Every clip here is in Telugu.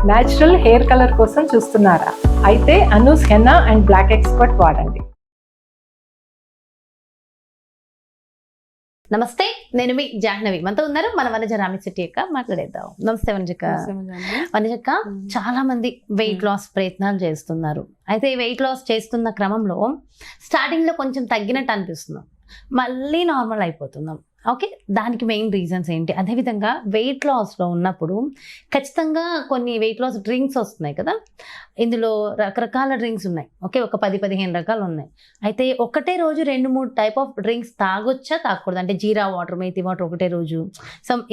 న్యాచురల్ హెయిర్ కలర్ కోసం చూస్తున్నారా? అయితే Anoos henna and black expert వాడండి. నమస్తే, నేను మీ జాహ్నవి. మనతో ఉన్నారు మన వనజ రామిశెట్టి అక్క. మాట్లాడేద్దాం. నమస్తే వనజక్క. వనజక్క, చాలా మంది వెయిట్ లాస్ ప్రయత్నాలు చేస్తున్నారు. అయితే వెయిట్ లాస్ చేస్తున్న క్రమంలో స్టార్టింగ్ లో కొంచెం తగ్గినట్టు అనిపిస్తున్నాం, మళ్ళీ నార్మల్ అయిపోతున్నాం. ఓకే, దానికి మెయిన్ రీజన్స్ ఏంటి? అదేవిధంగా వెయిట్ లాస్లో ఉన్నప్పుడు ఖచ్చితంగా కొన్ని వెయిట్ లాస్ డ్రింక్స్ వస్తున్నాయి కదా, ఇందులో రకరకాల డ్రింక్స్ ఉన్నాయి. ఓకే, ఒక 10-15 రకాలు ఉన్నాయి. అయితే ఒకటే రోజు 2-3 టైప్ ఆఫ్ డ్రింక్స్ తాగొచ్చా తాగకూడదు? అంటే జీరా వాటర్, మేతి వాటర్ ఒకటే రోజు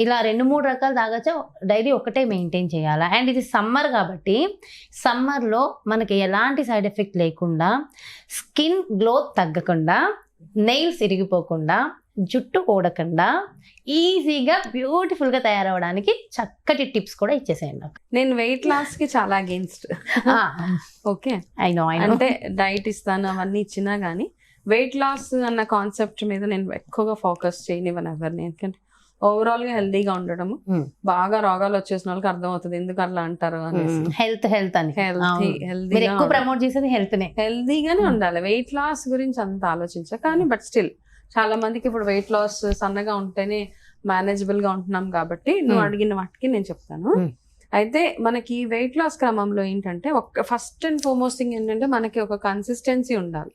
ఇలా 2-3 రకాలు తాగొచ్చా? డైలీ ఒకటే మెయింటైన్ చేయాలా? అండ్ ఇది సమ్మర్ కాబట్టి సమ్మర్లో మనకి ఎలాంటి సైడ్ ఎఫెక్ట్ లేకుండా, స్కిన్ గ్లోత్ తగ్గకుండా, నెయిల్స్ ఇరిగిపోకుండా, జుట్టు ఊడకుండా ఈజీగా బ్యూటిఫుల్గా తయారవడానికి చక్కటి టిప్స్ కూడా ఇచ్చేసేయండి నాకు. నేను వెయిట్ లాస్ కి చాలా అగేన్స్ట్. ఓకే, అంటే డైట్ ఇస్తాను అవన్నీ ఇచ్చినా గానీ వెయిట్ లాస్ అన్న కాన్సెప్ట్ మీద నేను ఎక్కువగా ఫోకస్ చేయనివ్వను ఎవరిని. ఎందుకంటే ఓవరాల్ గా హెల్దీగా ఉండడము, బాగా రోగాలు వచ్చేసిన వాళ్ళకి అర్థమవుతుంది ఎందుకు అట్లా అంటారు అనేసి. హెల్త్ అని హెల్తీగా ప్రమోట్ చేసేది హెల్తీగానే ఉండాలి. వెయిట్ లాస్ గురించి అంత ఆలోచించా, కానీ బట్ స్టిల్ చాలా మందికి ఇప్పుడు వెయిట్ లాస్ సన్నగా ఉంటేనే మేనేజబుల్ గా ఉంటున్నాం కాబట్టి నువ్వు అడిగిన వాటికి నేను చెప్తాను. అయితే మనకి వెయిట్ లాస్ క్రమంలో ఏంటంటే ఫస్ట్ అండ్ ఫార్మోస్ట్ థింగ్ ఏంటంటే మనకి ఒక కన్సిస్టెన్సీ ఉండాలి.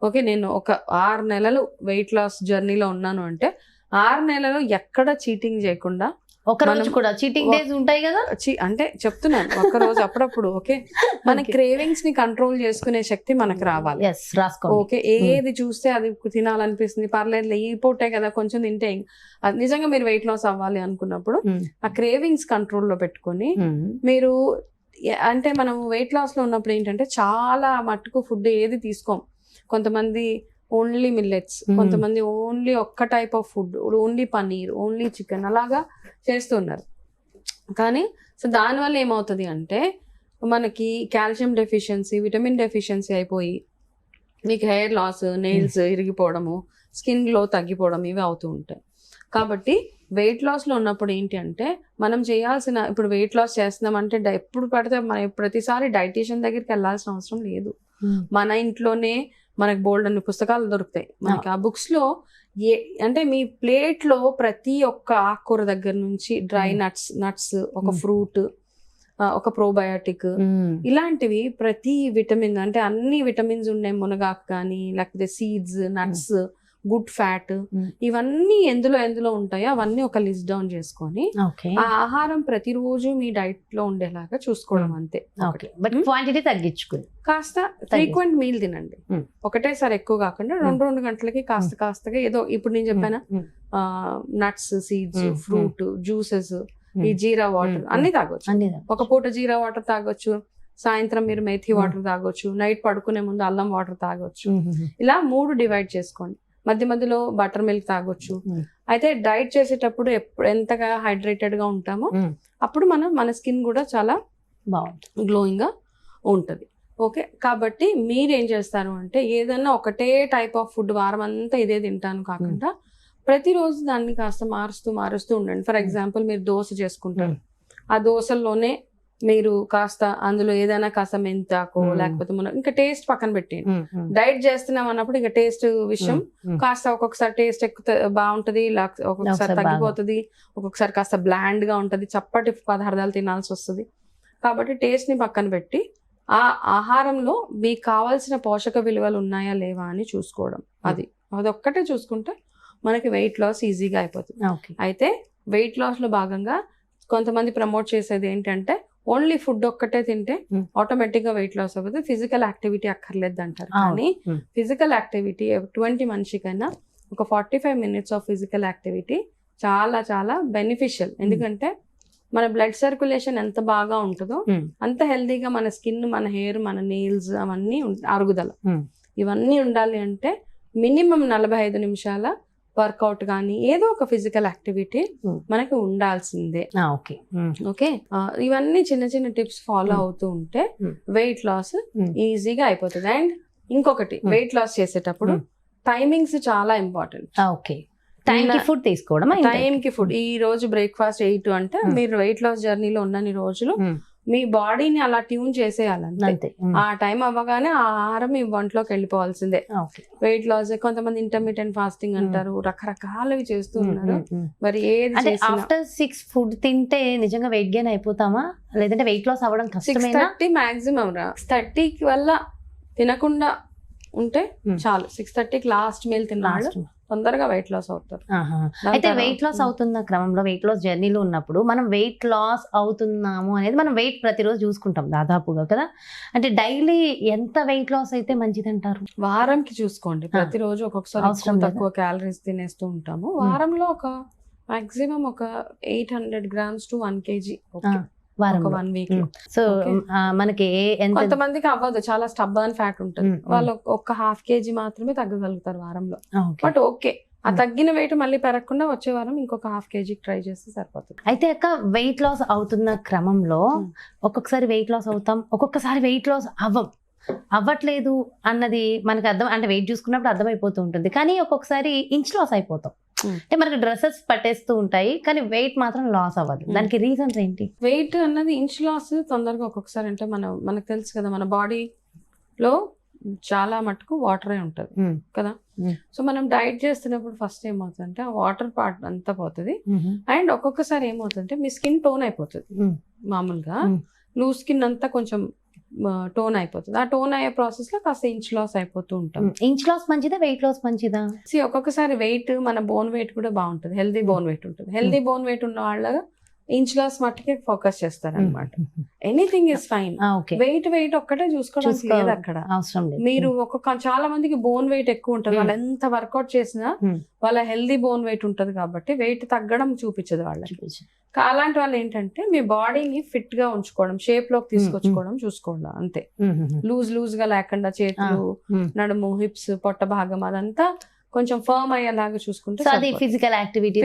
ఓకే, నేను ఒక 6 నెలలు వెయిట్ లాస్ జర్నీలో ఉన్నాను అంటే 6 నెలలు ఎక్కడ చీటింగ్ చేయకుండా, ఒక రోజు కూడా చీటింగ్ డేస్ ఉంటాయి కదా, అంటే చెప్తున్నాను ఒక రోజు అప్పుడప్పుడు. ఓకే, మన క్రేవింగ్స్ ని కంట్రోల్ చేసుకునే శక్తి మనకు రావాలి. ఓకే, ఏది చూస్తే అది తినాలనిపిస్తుంది, పర్లేదు ఈ పూటే కదా కొంచెం తింటే, నిజంగా మీరు వెయిట్ లాస్ అవ్వాలి అనుకున్నప్పుడు ఆ క్రేవింగ్స్ కంట్రోల్లో పెట్టుకొని మీరు, అంటే మనం వెయిట్ లాస్ లో ఉన్నప్పుడు ఏంటంటే చాలా మట్టుకు ఫుడ్ ఏది తీసుకోం. కొంతమంది ఓన్లీ మిల్లెట్స్, కొంతమంది ఓన్లీ ఒక్క type of food, only paneer, only chicken అలాగా చేస్తున్నారు. కానీ సో దానివల్ల ఏమవుతుంది అంటే మనకి కాల్షియం డెఫిషియన్సీ, విటమిన్ డెఫిషియన్సీ అయిపోయి మీకు హెయిర్ లాస్, నెయిల్స్ ఇరిగిపోవడము, స్కిన్ గ్లో తగ్గిపోవడం ఇవి అవుతూ ఉంటాయి. కాబట్టి వెయిట్ లాస్లో ఉన్నప్పుడు ఏంటి అంటే మనం చేయాల్సిన, ఇప్పుడు వెయిట్ లాస్ చేస్తున్నామంటే ఎప్పుడు పడితే మనం ప్రతిసారి డైటీషియన్ దగ్గరికి వెళ్ళాల్సిన అవసరం లేదు. మన ఇంట్లోనే మనకు బోల్డ్ అన్ని పుస్తకాలు దొరుకుతాయి మనకి. ఆ బుక్స్ లో అంటే మీ ప్లేట్ లో ప్రతి ఒక్క ఆకుకూర దగ్గర నుంచి డ్రై నట్స్, ఒక ఫ్రూట్, ఒక ప్రోబయోటిక్, ఇలాంటివి ప్రతి విటమిన్, అంటే అన్ని విటమిన్స్ ఉండే మునగాకు కానీ, లేకపోతే సీడ్స్, నట్స్, గుడ్ ఫ్యాట్, ఇవన్నీ ఎందులో ఉంటాయో అవన్నీ ఒక లిస్ట్ డౌన్ చేసుకొని ఆ ఆహారం ప్రతిరోజు మీ డైట్ లో ఉండేలాగా చూసుకోవడం అంతే. క్వాంటిటీ తగ్గించుకుని కాస్త ఫ్రీక్వెంట్ మీల్ తినండి. ఒకటేసారి ఎక్కువ కాకుండా 2 గంటలకి కాస్తగా ఏదో, ఇప్పుడు నేను చెప్పానా నట్స్, సీడ్స్, ఫ్రూట్, జ్యూసెస్, ఈ జీరా వాటర్ అన్ని తాగొచ్చు. ఒక పూట జీరా వాటర్ తాగొచ్చు, సాయంత్రం మీరు మేథీ వాటర్ తాగొచ్చు, నైట్ పడుకునే ముందు అల్లం వాటర్ తాగొచ్చు. ఇలా 3 డివైడ్ చేసుకోండి. మధ్యలో బటర్ మిల్క్ తాగొచ్చు. అయితే డైట్ చేసేటప్పుడు ఎంతగా హైడ్రేటెడ్ గా ఉంటామో అప్పుడు మన స్కిన్ కూడా చాలా బాగుంటుంది, గ్లోయింగ్ గా ఉంటుంది. ఓకే, కాబట్టి మీరు ఏం చేస్తారు అంటే ఏదన్నా ఒకటే టైప్ ఆఫ్ ఫుడ్ వారం అంతా ఇదే తింటాను కాకుండా ప్రతిరోజు దాన్ని కాస్త మారుస్తూ ఉండండి. ఫర్ ఎగ్జాంపుల్ మీరు దోశ చేసుకుంటారు, ఆ దోశల్లోనే మీరు కాస్త అందులో ఏదైనా కాస్త మెంతాకో లేకపోతే మనం ఇంకా టేస్ట్ పక్కన పెట్టేయండి. డైట్ చేస్తున్నాం అన్నప్పుడు ఇంకా టేస్ట్ విషయం కాస్త ఒక్కొక్కసారి టేస్ట్ ఎక్కువ బాగుంటది, ఒక్కొక్కసారి తగ్గిపోతుంది, ఒక్కొక్కసారి కాస్త బ్లాండ్ గా ఉంటది, చప్పటి పదార్థాలు తినాల్సి వస్తుంది. కాబట్టి టేస్ట్ ని పక్కన పెట్టి ఆ ఆహారంలో మీకు కావాల్సిన పోషక విలువలు ఉన్నాయా లేవా అని చూసుకోవడం, అదొక్కటే చూసుకుంటే మనకి వెయిట్ లాస్ ఈజీగా అయిపోతుంది. అయితే వెయిట్ లాస్ లో భాగంగా కొంతమంది ప్రమోట్ చేసేది ఏంటంటే ఓన్లీ ఫుడ్ ఒక్కటే తింటే ఆటోమేటిక్ గా వెయిట్ లాస్ అవుతుంది, ఫిజికల్ యాక్టివిటీ అక్కర్లేదు అంటారు. కానీ ఫిజికల్ యాక్టివిటీ ఎటువంటి మనిషికైనా ఒక 45 minutes ఆఫ్ ఫిజికల్ యాక్టివిటీ చాలా చాలా బెనిఫిషియల్. ఎందుకంటే మన బ్లడ్ సర్క్యులేషన్ ఎంత బాగా ఉంటుందో అంత హెల్దీగా మన స్కిన్, మన హెయిర్, మన నెయిల్స్ అవన్నీ అరుగుదల ఇవన్నీ ఉండాలి. అంటే మినిమం 45 నిమిషాల వర్కౌట్ కానీ ఏదో ఒక ఫిజికల్ యాక్టివిటీ మనకి ఉండాల్సిందే. ఓకే, ఇవన్నీ చిన్న టిప్స్ ఫాలో అవుతూ ఉంటే వెయిట్ లాస్ ఈజీగా అయిపోతుంది. అండ్ ఇంకొకటి, వెయిట్ లాస్ చేసేటప్పుడు టైమింగ్స్ చాలా ఇంపార్టెంట్. టైం కి ఫుడ్ తీసుకోవడం, టైం కి ఫుడ్. ఈ రోజు బ్రేక్ఫాస్ట్ 8 అంటే మీరు వెయిట్ లాస్ జర్నీలో ఉన్నన్ని రోజులు మీ బాడీని అలా ట్యూన్ చేసేయాలంటే అంతే ఆ టైం అవ్వగానే ఆ ఆహారం మీ ఒంట్లోకి వెళ్ళిపోవాల్సిందే. ఓకే వెయిట్ లాస్ కొంతమంది ఇంటర్మీడియట్ ఫాస్టింగ్ అంటారు, రకరకాలవి చేస్తూ ఉన్నారు. మరి ఏది అంటే చేసినా ఆఫ్టర్ 6 ఫుడ్ తింటే నిజంగా వెయిట్ గెయిన్ అయిపోతామా, లేదంటే వెయిట్ లాస్ అవ్వడం కష్టమేనా? 6:30 మాక్సిమం రా. 6:30కి వల్ల తినకుండా ఉంటే చాలు. 6:30కి లాస్ట్ మీల్ తిన్నాడు తొందరగా వెయిట్ లాస్ అవుతారు. అయితే వెయిట్ లాస్ అవుతున్న క్రమంలో, వెయిట్ లాస్ జర్నీలో ఉన్నప్పుడు మనం వెయిట్ లాస్ అవుతున్నాము అనేది మనం వెయిట్ ప్రతిరోజు చూసుకుంటాం దాదాపుగా కదా. అంటే డైలీ ఎంత వెయిట్ లాస్ అయితే మంచిది అంటారు? వారంకి చూసుకోండి. ప్రతిరోజు ఒక్కొక్కసారి అవసరం ఎక్కువ లేదా? తక్కువ క్యాలరీస్ తినేస్తూ ఉంటాము. వారంలో ఒక మాక్సిమం ఒక 800 grams to 1 kg ఒక వారంలో 1 week లో. So Okay. మనకి ఎంత కొంతమందికి అవ్వదు, చాలా స్టబ్బర్న్ ఫ్యాట్ ఉంటుంది, వాళ్ళు ఒక 1/2 kg మాత్రమే తగ్గగలుగుతారు వారంలో. ఓకే. బట్ ఓకే, ఆ తగ్గిన వెయిట్ మళ్ళీ పెరగకుండా వచ్చే వారం ఇంకొక 1/2 kg ట్రై చేస్తే సరిపోతుంది. అయితే అక్క వెయిట్ లాస్ అవుతున్న క్రమంలో ఒక్కొక్కసారి వెయిట్ లాస్ అవుతాం, ఒక్కొక్కసారి వెయిట్ లాస్ అవ్వట్లేదు అన్నది మనకి అర్థం, అంటే వెయిట్ చూసుకున్నప్పుడు అర్థమైపోతూ ఉంటుంది. కానీ ఒక్కొక్కసారి ఇంచ్ లాస్ అయిపోతాం. అంటే మనకి డ్రెస్సెస్ పట్టేస్తూ ఉంటాయి కానీ వెయిట్ మాత్రం లాస్ అవ్వదు. దానికి రీజన్స్ ఏంటి? వెయిట్ అన్నది ఇంచ్ లాస్ తొందరగా ఒక్కొక్కసారి అంటే మనకు తెలుసు కదా, మన బాడీలో చాలా మటుకు వాటరే ఉంటుంది కదా. సో మనం డైట్ చేస్తున్నప్పుడు ఫస్ట్ ఏమవుతుందంటే ఆ వాటర్ పార్ట్ అంతా పోతుంది. అండ్ ఒక్కొక్కసారి ఏమవుతుందంటే మీ స్కిన్ టోన్ అయిపోతుంది. మామూలుగా లూజ్ స్కిన్ అంతా కొంచెం టోన్ అయిపోతుంది. ఆ టోన్ అయ్యే ప్రాసెస్ లో కాస్త ఇంచ్ లాస్ అయిపోతూ ఉంటాం. ఇంచ్ లాస్ మంచిదా, వెయిట్ లాస్ మంచిదా? ఒక్కొక్కసారి వెయిట్, మన బోన్ వెయిట్ కూడా బాగుంటుంది, హెల్దీ బోన్ వెయిట్ ఉంటుంది. హెల్దీ బోన్ వెయిట్ ఉన్న వాళ్ళగా ఇంచ్ లాస్ మట్టుకే ఫోకస్ చేస్తారు అనమాట. Anything is fine. వెయిట్ ఒక్కటే చూసుకోవడానికి లేదు అక్కడ. అవసరం లేదు. మీరు చాలా మందికి బోన్ వెయిట్ ఎక్కువ ఉంటుంది, వాళ్ళు ఎంత వర్కౌట్ చేసినా వాళ్ళ హెల్దీ బోన్ వెయిట్ ఉంటుంది కాబట్టి వెయిట్ తగ్గడం చూపించదు వాళ్ళకి. అలాంటి వాళ్ళు ఏంటంటే మీ బాడీని ఫిట్ గా ఉంచుకోవడం, షేప్ లోకి తీసుకొచ్చుకోవడం చూసుకోవడం అంతే. లూజ్ గా లేకుండా చేతులు, నడుము, హిప్స్, పొట్ట భాగం అదంతా కొంచెం ఫర్మ్ అయ్యేలాగా చూసుకుంటే ఫిజికల్ యాక్టివిటీ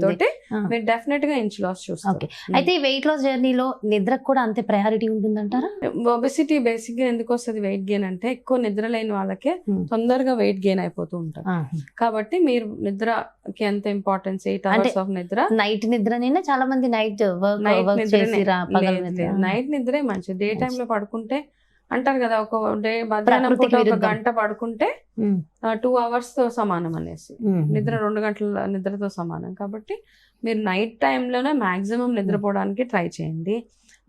తోటి మీరు డెఫినెట్ గా ఇంచ్ లాస్ చూస్తారు. అయితే వెయిట్ లాస్ జర్నీలో నిద్రకు కూడా అంతే ప్రయారిటీ ఉంటుందంటారా? ఒబెసిటీ బేసిక్ గా ఎందుకు వస్తుంది వెయిట్ గెయిన్ అంటే, ఎక్కువ నిద్ర లేని వాళ్ళకే తొందరగా వెయిట్ గెయిన్ అయిపోతూ ఉంటారు. కాబట్టి మీరు నిద్రకి ఎంత ఇంపార్టెన్స్, 8 hours ఆఫ్ నిద్ర. నైట్ నిద్రనైనా చాలా మంది నైట్ నిద్రే మంచిది. డే టైమ్ లో పడుకుంటే అంటారు కదా, ఒక డే మధ్యాహ్నం పూట 1 గంట పడుకుంటే 2 hours తో సమానం అనేసి, నిద్ర 2 గంటల నిద్రతో సమానం. కాబట్టి మీరు నైట్ టైంలోనే మాక్సిమం నిద్రపోవడానికి ట్రై చేయండి.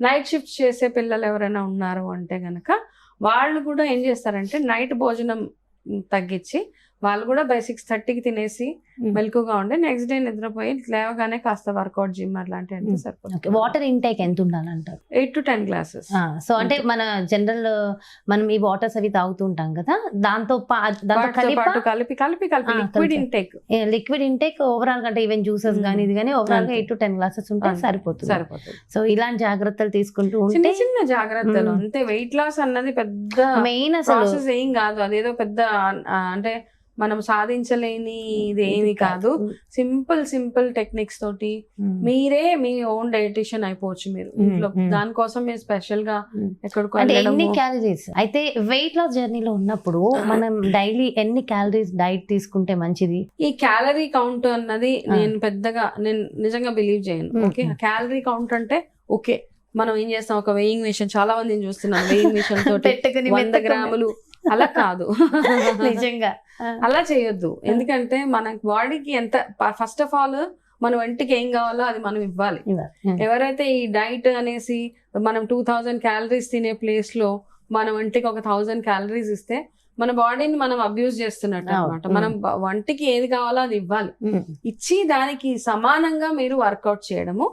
నైట్ షిఫ్ట్ చేసే పిల్లలు ఎవరైనా ఉన్నారు అంటే గనక వాళ్ళు కూడా ఏం చేస్తారంటే నైట్ భోజనం తగ్గించి వాళ్ళు కూడా బై 6:30కి తినేసి మెలకుగా ఉండి నెక్స్ట్ డే నిద్రపోయి లేవగానే కాస్త వర్కౌట్, జిమ్ అట్లాంటివి అంటే సరిపోతుంది. వాటర్ ఇంటేక్ ఎంత ఉండాలంటారు? 8 to 10 glasses. సో అంటే మన జనరల్ మనం ఈ వాటర్స్ అవి తాగుతూ ఉంటాం కదా, దాంతో కలిపి లిక్విడ్ ఇంటేక్ ఓవరాల్ గా, అంటే ఈవెన్ జ్యూసెస్ కానీ ఇది కానీ ఓవరాల్ గా 8 to 10 glasses ఉంటే సరిపోతుంది. సో ఇలాంటి జాగ్రత్తలు తీసుకుంటూ ఉంటే, చిన్న జాగ్రత్తలు అంతే. వెయిట్ లాస్ అన్నది పెద్ద మెయిన్ అసలు ఏం కాదు, అదేదో పెద్ద అంటే మనం సాధించలేని ఇదేమి కాదు. సింపుల్ టెక్నిక్స్ తోటి మీరే మీ ఓన్ డైటిషియన్ అయిపోవచ్చు మీరు ఇంట్లో. దానికోసం మీరు స్పెషల్ గా ఎక్కడికో ఎన్ని క్యాలరీస్. అయితే వెయిట్ లాస్ జర్నీలో ఉన్నప్పుడు మనం డైలీ ఎన్ని క్యాలరీస్ డైట్ తీసుకుంటే మంచిది? ఈ క్యాలరీ కౌంట్ అన్నది నేను నిజంగా బిలీవ్ చేయను. ఓకే, క్యాలరీ కౌంట్ అంటే ఓకే మనం ఏం చేస్తాం, ఒక వెయింగ్ మిషన్, చాలా మందిని చూస్తున్నాం వెయింగ్ మిషన్ తోటి 100 grams అలా కాదు. నిజంగా అలా చేయొద్దు. ఎందుకంటే మన బాడీకి ఎంత, ఫస్ట్ ఆఫ్ ఆల్ మన ఒంటికి ఏం కావాలో అది మనం ఇవ్వాలి. ఎవరైతే ఈ డైట్ అనేసి మనం 2000 calories తినే ప్లేస్ లో మన ఒంటికి ఒక 1000 calories ఇస్తే మన బాడీని మనం అబ్యూజ్ చేస్తున్నట్టు అనమాట. మనం వంటికి ఏది కావాలో అది ఇవ్వాలి. ఇచ్చి దానికి సమానంగా మీరు వర్కౌట్ చేయడము.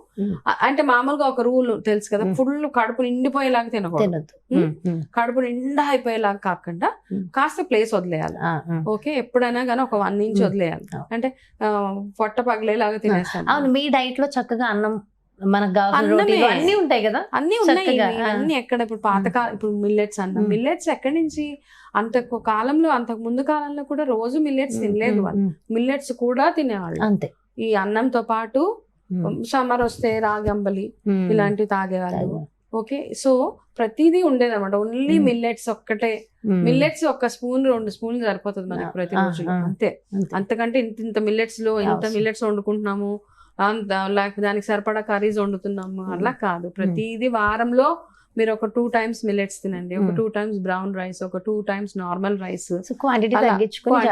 అంటే మామూలుగా ఒక రూల్ తెలుసు కదా, ఫుల్ కడుపు నిండిపోయేలాగా తినకూడదు. కడుపు నిండా అయిపోయేలాగా కాకుండా కాస్త ప్లేస్ వదిలేయాలి. ఓకే, ఎప్పుడైనా కానీ ఒక 1 inch వదిలేయాలి. అంటే పొట్ట పగిలేలాగా తినేస్తాం. అవును, మీ డైట్ లో చక్కగా అన్నం, మనకు అన్ని ఉంటాయి కదా, అన్ని ఉన్నాయి. అన్ని ఎక్కడ ఇప్పుడు పాతకాలం, ఇప్పుడు మిల్లెట్స్ అన్నం, మిల్లెట్స్ ఎక్కడి నుంచి, అంతకు కాలంలో, అంతకు ముందు కాలంలో కూడా రోజు మిల్లెట్స్ తినలేదు వాళ్ళు. మిల్లెట్స్ కూడా తినేవాళ్ళు అంతే. ఈ అన్నంతో పాటు సమ్మర్ వస్తే రాగంబలి ఇలాంటివి తాగేవాళ్ళు. ఓకే, సో ప్రతిదీ ఉండేది అనమాట. ఓన్లీ మిల్లెట్స్ ఒక్కటే. మిల్లెట్స్ 1 స్పూన్ 2 స్పూన్లు సరిపోతుంది మనకి ప్రతి రోజు అంతే. అంతకంటే ఇంత మిల్లెట్స్ లో ఇంత మిల్లెట్స్ వండుకుంటున్నాము, లేకపోతే దానికి సరిపడా కర్రీస్ వండుతున్నాము అలా కాదు. ప్రతిదీ వారంలో మీరు ఒక 2 times మిల్లెట్స్ తినండి, ఒక 2 times బ్రౌన్ రైస్, ఒక 2 times నార్మల్ రైస్, క్వాంటిటీ తగ్గించుకొని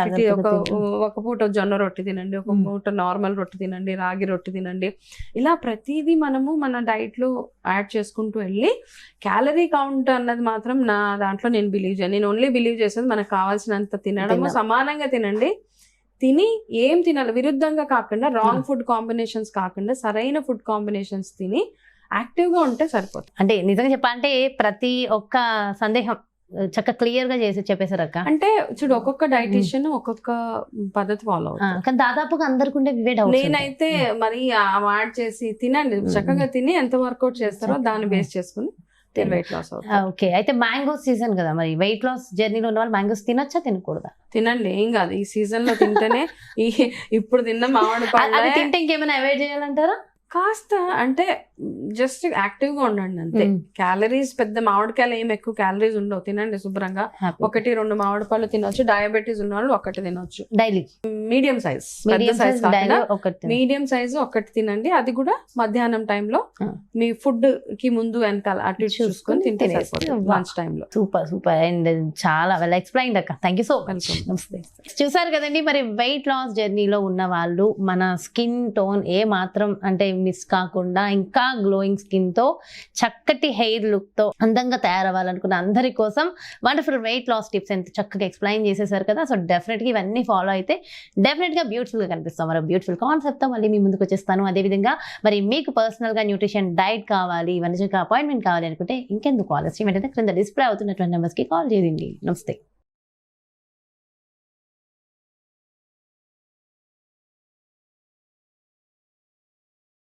ఒక పూట జొన్న రొట్టె తినండి, ఒక పూట నార్మల్ రొట్టె తినండి, రాగి రొట్టె తినండి. ఇలా ప్రతిదీ మనము మన డైట్ లో యాడ్ చేసుకుంటూ వెళ్ళి క్యాలరీ కౌంట్ అన్నది మాత్రం నా దాంట్లో నేను బిలీవ్ చేయను. నేను ఓన్లీ బిలీవ్ చేసేది మనకు కావాల్సినంత తినడము, సమానంగా తినండి. తిని ఏం తినాలి విరుద్ధంగా కాకుండా, రాంగ్ ఫుడ్ కాంబినేషన్స్ కాకుండా సరైన ఫుడ్ కాంబినేషన్స్ తిని యాక్టివ్ గా ఉంటే సరిపోతుంది. అంటే నిజంగా చెప్పాలంటే ప్రతి ఒక్క సందేహం చక్కగా క్లియర్ గా చేసి చెప్పేశారు అక్క. అంటే చూడు, ఒక్కొక్క డైటీషియన్ ఒక్కొక్క పద్ధతి ఫాలో అవుతుంది. కానీ దాదాపుగా అందరికి ఉండే ఇవే డౌట్స్. నేనైతే మరి యాడ్ చేసి తినండి, చక్కగా తిని ఎంత వర్కౌట్ చేస్తారో దాన్ని బేస్ చేసుకుని వెయిట్ లాస్ అవుతుంది. ఓకే, అయితే మ్యాంగోస్ సీజన్ కదా, మరి వెయిట్ లాస్ జర్నీలో ఉన్న వాళ్ళు మ్యాంగోస్ తినొచ్చా తినకూడదా? తినండి, ఏం కాదు. ఈ సీజన్ లో తింటేనే ఇప్పుడు తిన్న మామిడి అది తింటే ఇంకేమైనా అవాయిడ్ చేయాలంటారా? కాస్త అంటే జస్ట్ యాక్టివ్ గా ఉండండి అంతే. క్యాలరీస్ పెద్ద మామిడికాయలు ఏం ఎక్కువ క్యాలరీస్ ఉండవు. తినండి శుభ్రంగా, 1-2 మామిడి పళ్ళు తినొచ్చు. డయాబెటీస్ ఉన్న వాళ్ళు 1 తినొచ్చు డైలీ. మీడియం సైజ్, పెద్ద సైజ్ కాకుండా మీడియం సైజ్ 1 తినండి. అది కూడా మధ్యాహ్నం టైంలో మీ ఫుడ్ కి ముందు వెనకాల అటు చూసుకొని తింటే లంచ్ టైంలో. సూపర్ సూపర్ అండ్ చాలా వెల్ ఎక్స్ప్లెయిన్డ్ అక్క. Thank you so much. చూసారు కదండి, మరి వెయిట్ లాస్ జర్నీలో ఉన్న వాళ్ళు మన స్కిన్ టోన్ ఏ మాత్రం అంటే మిస్ కాకుండా ఇంకా గ్లోయింగ్ స్కిన్ తో చక్కటి హెయిర్ లుక్ తో అందంగా తయారవ్వాలనుకున్న అందరి కోసం వండర్ఫుల్ వెయిట్ లాస్ టిప్స్ ఎంత చక్కగా ఎక్స్ప్లెయిన్ చేసేసారు కదా. సో డెఫినెట్ గా ఇవన్నీ ఫాలో అయితే డెఫినెట్ గా బ్యూటిఫుల్ గా కనిపిస్తాం. మరి బ్యూటిఫుల్ కాన్సెప్ట్ తో మళ్ళీ మీ ముందుకు వచ్చేస్తాను. అదేవిధంగా మరి మీకు పర్సనల్ గా న్యూట్రిషన్ డైట్ కావాలి, ఇవన్నీ అపాయింట్మెంట్ కావాలి అనుకుంటే ఇంకెందుకు ఆలస్యం, ఏంటంటే క్రింద డిస్ప్లే అవుతున్నటువంటి నెంబర్స్ కి కాల్ చేయండి. నమస్తే.